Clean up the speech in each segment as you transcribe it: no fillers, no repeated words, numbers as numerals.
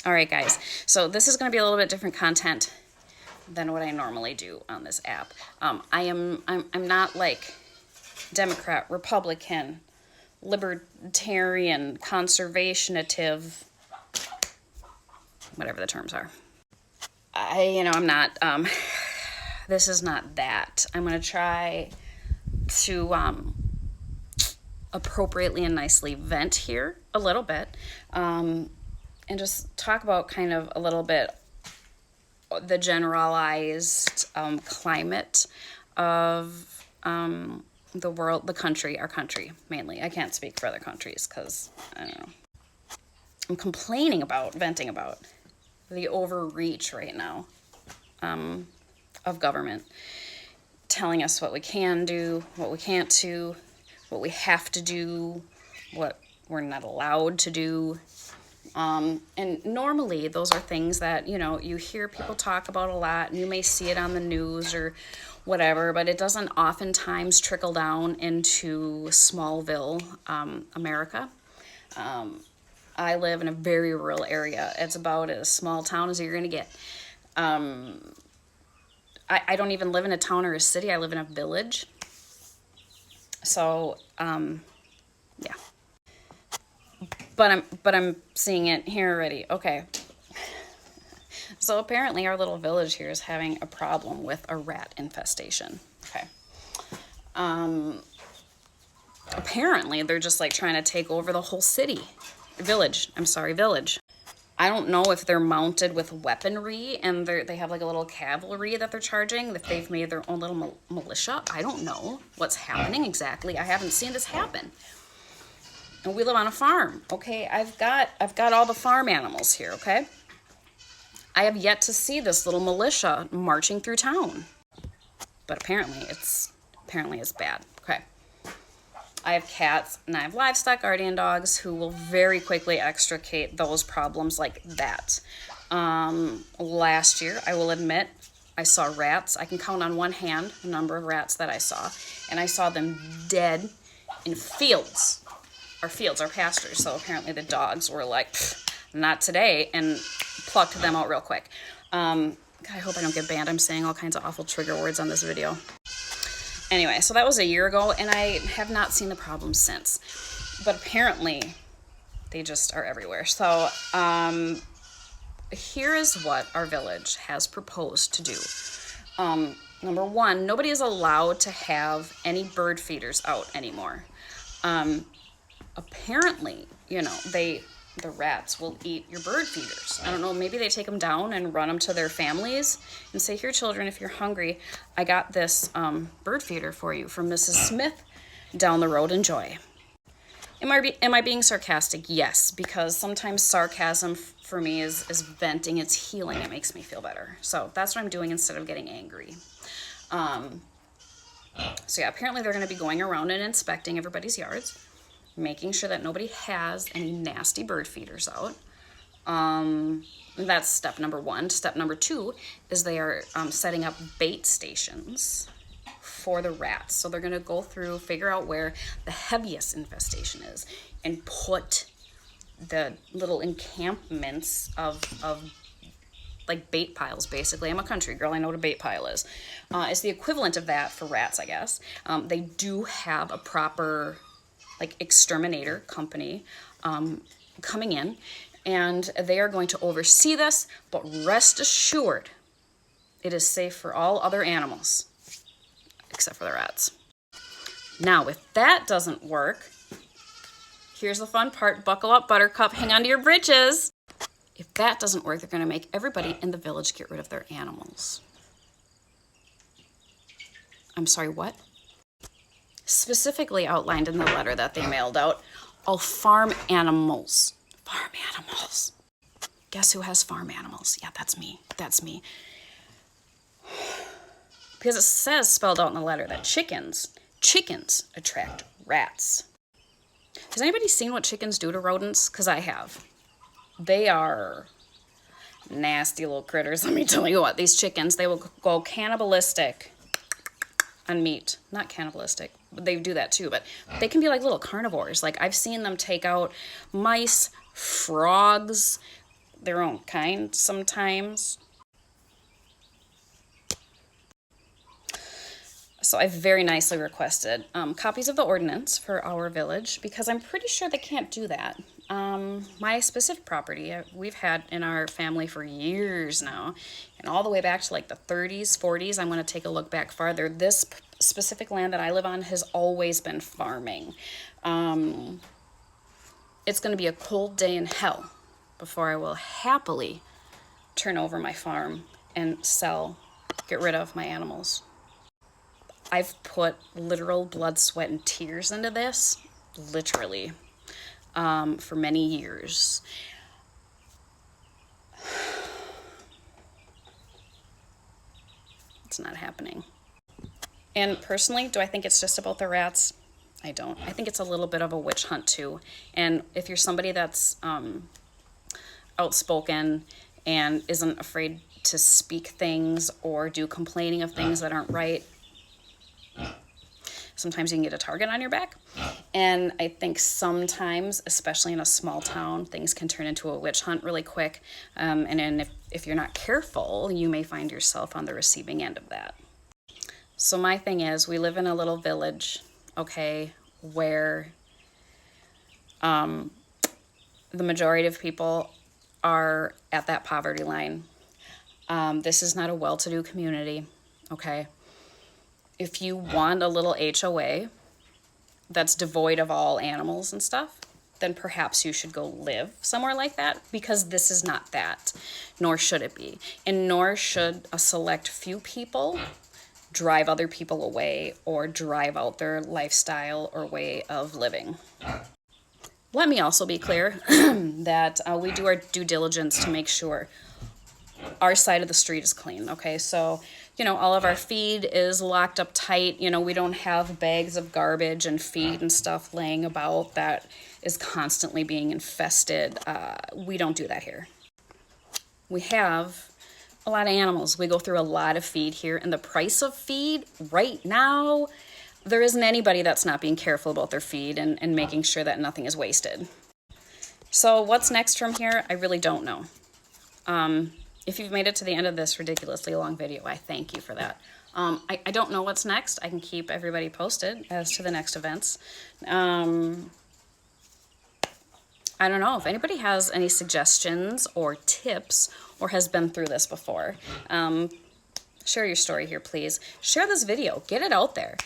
All right, guys. So this is going to be a little bit different content than what I normally do on this app. I'm not like Democrat, Republican, libertarian, conservationative, whatever the terms are. I'm not. This is not that. I'm going to try to appropriately and nicely vent here a little bit, and just talk about kind of a little bit the generalized climate of the world, the country, our country mainly. I can't speak for other countries because I don't know. I'm complaining about, venting about the overreach right now of government, telling us what we can do, what we can't do, what we have to do, what we're not allowed to do. And normally those are things that, you hear people talk about a lot, and you may see it on the news or whatever, but it doesn't oftentimes trickle down into Smallville, America. I live in a very rural area. It's about as small town as you're going to get. I don't even live in a town or a city. I live in a village. So, yeah. But I'm seeing it here already. Okay. So apparently our little village here is having a problem with a rat infestation. Okay. Apparently they're just like trying to take over the whole village. I don't know if they're mounted with weaponry and they have like a little cavalry that they're charging, if they've made their own little militia. I don't know what's happening exactly. I haven't seen this happen. And we live on a farm, okay? I've got all the farm animals here, okay? I have yet to see this little militia marching through town. But apparently it's bad, okay? I have cats and I have livestock guardian dogs who will very quickly extricate those problems like that. Last year, I will admit, I saw rats. I can count on one hand the number of rats that I saw. And I saw them dead in fields. Our pastures. So apparently the dogs were like, not today, and plucked them out real quick. God, I hope I don't get banned. I'm saying all kinds of awful trigger words on this video. Anyway, so that was a year ago, and I have not seen the problem since. But apparently, they just are everywhere. So, here is what our village has proposed to do. Number one, nobody is allowed to have any bird feeders out anymore. Apparently, the rats will eat your bird feeders. I don't know, maybe they take them down and run them to their families and say, here, children, if you're hungry, I got this bird feeder for you from Mrs. Smith down the road. Enjoy. Am I being sarcastic? Yes, because sometimes sarcasm for me is venting. It's healing. It makes me feel better. So that's what I'm doing instead of getting angry. So yeah, apparently they're going to be going around and inspecting everybody's yards, making sure that nobody has any nasty bird feeders out. That's step number one. Step number two is they are setting up bait stations for the rats. So they're going to go through, figure out where the heaviest infestation is, and put the little encampments of like bait piles, basically. I'm a country girl. I know what a bait pile is. It's the equivalent of that for rats, I guess. They do have a proper like exterminator company coming in, and they are going to oversee this, but rest assured it is safe for all other animals except for the rats. Now, if that doesn't work, here's the fun part. Buckle up, buttercup. Hang on to your britches. If that doesn't work, they're going to make everybody in the village get rid of their animals. I'm sorry, what? Specifically outlined in the letter that they mailed out, all farm animals. Farm animals. Guess who has farm animals? Yeah, that's me. That's me. Because it says spelled out in the letter that chickens attract rats. Has anybody seen what chickens do to rodents? Because I have. They are nasty little critters. Let me tell you what, these chickens, they will go cannibalistic on meat. Not cannibalistic, but they do that too, but they can be like little carnivores. Like I've seen them take out mice, frogs, their own kind sometimes. So I very nicely requested copies of the ordinance for our village because I'm pretty sure they can't do that. My specific property we've had in our family for years now, and all the way back to like the 30s, 40s. I'm going to take a look back farther. This specific land that I live on has always been farming. It's going to be a cold day in hell before I will happily turn over my farm and get rid of my animals. I've put literal blood, sweat, and tears into this, literally, for many years. It's not happening. And personally, do I think it's just about the rats? I don't. I think it's a little bit of a witch hunt too. And if you're somebody that's outspoken and isn't afraid to speak things or do complaining of things that aren't right, sometimes you can get a target on your back. And I think sometimes, especially in a small town, things can turn into a witch hunt really quick. And then if you're not careful, you may find yourself on the receiving end of that. So my thing is, we live in a little village, okay, where the majority of people are at that poverty line. This is not a well-to-do community, okay? If you want a little HOA that's devoid of all animals and stuff, then perhaps you should go live somewhere like that, because this is not that, nor should it be. And nor should a select few people drive other people away or drive out their lifestyle or way of living. Let me also be clear that we do our due diligence to make sure our side of the street is clean, okay? So, you know, all of our feed is locked up tight. You know, we don't have bags of garbage and feed and stuff laying about that is constantly being infested. We don't do that here. We have a lot of animals. We go through a lot of feed here, and the price of feed right now, there isn't anybody that's not being careful about their feed and making sure that nothing is wasted. So what's next from here? I really don't know. If you've made it to the end of this ridiculously long video, I thank you for that. I don't know what's next. I can keep everybody posted as to the next events. I don't know if anybody has any suggestions or tips or has been through this before. Share your story here, please. Share this video. Get it out there.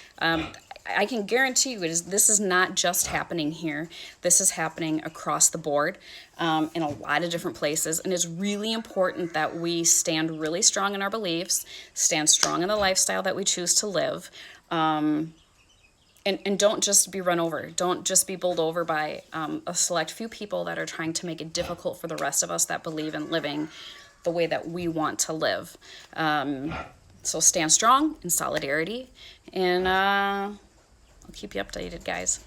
I can guarantee you this is not just happening here. This is happening across the board in a lot of different places. And it's really important that we stand really strong in our beliefs, stand strong in the lifestyle that we choose to live, and don't just be run over. Don't just be bowled over by a select few people that are trying to make it difficult for the rest of us that believe in living the way that we want to live. So stand strong in solidarity, and I'll keep you updated, guys.